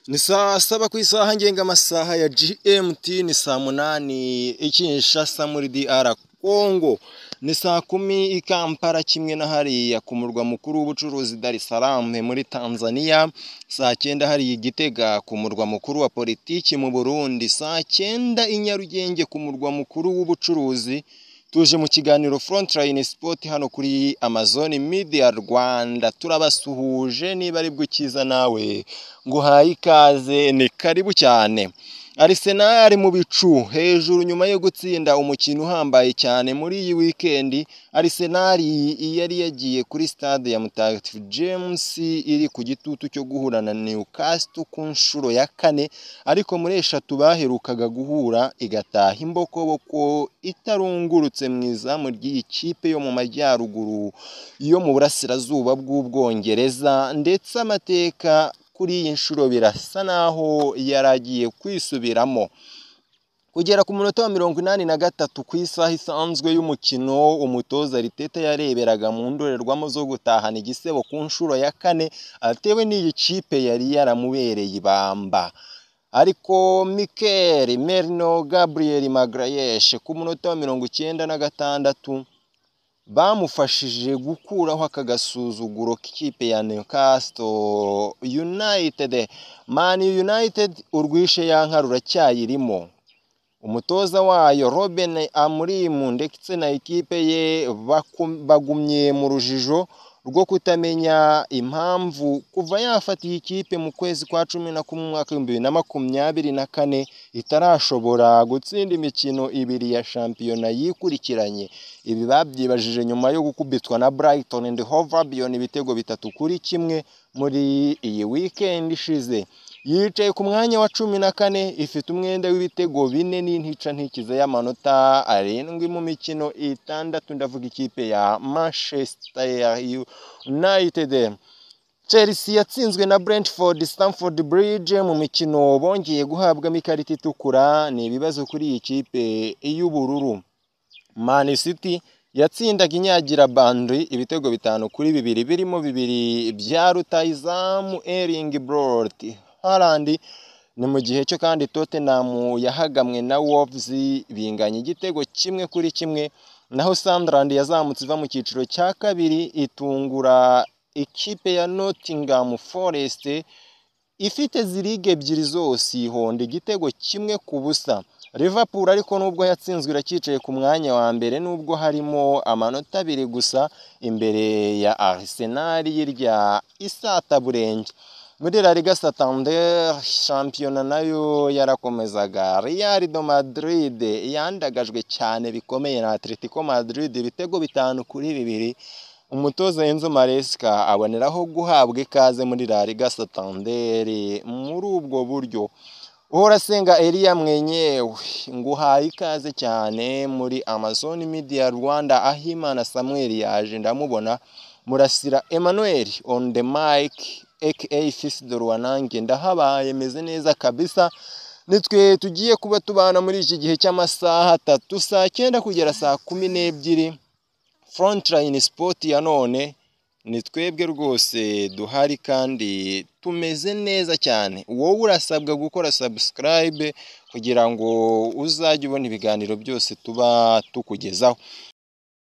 Ni saa saba ku isaha ngengamasaha ya GMT, ni saa munani i Kinshasa muri DR Congo, ni saa 10 i Kampala kimwe na hariya ku murwa mukuru w'ubucuruzi Dar es Salaam muri Tanzania, saa 9 hariya i Gitega ku murwa mukuru wa politiki mu Burundi, saa 9 i Nyarugenge ku murwa mukuru w'ubucuruzi. Tuje mu kiganiro Frontline Sport hano kuri Amazon Media Rwanda. Turabasuhuje niba ari bwukiza nawe nguhaye ikaze, ni karibu cyane. Arsenal mu bicu hejuru nyuma yo gutsinda umukino uhambaye cyane muri iyi weekend. Arsenal yari yagiye kuri stade ya Mutagatifu James iri ku gitutu cyo guhura na Newcastle ku nshuro ya 4, ariko muri eshatu baherukaga guhura igataha imbokoboko itarungurutse mu izamu ry'iyi kipe yo mu majyaruguru yo mu burasirazuba bw'Ubwongereza, ndetse amateka kuri iyi nshuro birasa naho yaragiye kwisubiramo. Kugera ku munota wa 83 ku isaha isanzwe y'umukino, umutoza Arteta yareberaga mu ndorerwamo zo gutahana igisebo ku nshuro ya 4 atewe n'iyi kipe yari yaramubereye ibamba. Ariko Mikel Merino Gabriel Magalhaes ku munota wa 96 bamufashije gukuraho aka gasuzuguro k'ikipe ya Newcastle United. Man United urwishe yanka ruracyayirimo. Umutoza wayo Ruben Amorim ndetse na ekipe ye bagumye mu rujijo rwo kutamenya impamvu kuva yafatiye ikipe mu kwezi kwa 11 mwaka 2024 itarashobora gutsinda imikino ibiri ya shampiyona yikurikiranye. Ibi babyibajije nyuma yo gukubitwa na Brighton and Hove Albion ibitego 3-1 muri iyi weekend ishize. Yicaye ku mwanya wa 14 ifite umwenda w'ibitego 4 n'intica ntikize y'amanota 7 mu mikino 6. Ndavuga ikipe ya Manchester United. Chelsea yatsinzwe na Brentford Stamford Bridge mu mikino bongeye guhabwamo ikarita itukura. Ni ibibazo kuri iyi kipe y'ubururu. Man City yatsindaga inyagira Burnley ibitego 5-2 birimo 2 bya rutayizamu Erling Brot Haaland. Ni mu gihe cyo kandi Tottenham yahagamwe na Wolves binganya igitego 1-1, naho Sunderland yazamutse iva mu cyiciro cya kabiri itungura ikipe ya Nottingham Forest ifite zirige ebyiri zose ihonda igitego 1-0. Liverpool ariko nubwo yatsinzwe irakicaye ku mwanya wa mbere nubwo harimo amanota 2 gusa imbere ya Arsenal y'irya Isata Burenge. Muri La Liga Santander shampiyona nayo yarakomezaga. Real de Madrid yandagajwe cyane bikomeye na Atletico Madrid ibitego 5-2. Umutoza Enzo Maresca aboneraho guhabwa ikaze muri La Liga Santander muri ubwo buryo. Uhorasenga Elia mwenyewe nguhaye ikaze cyane muri Amazon Media Rwanda. Ahimana Samuel yaje ndamubona. Murasira Emmanuel on the mic aka Fils de Rwanange ndahabaye meze neza kabisa. Nitwe tugiye kuba tubana muri iki gihe cy'amasaha 3, saa 9 kugera saa 12. Frontline Sport ya none ni twebwe rwose duhari kandi tumeze neza cyane. Wowe urasabwa gukora subscribe kugira ngo uzajye ubona ibiganiro byose tuba tukugezaho.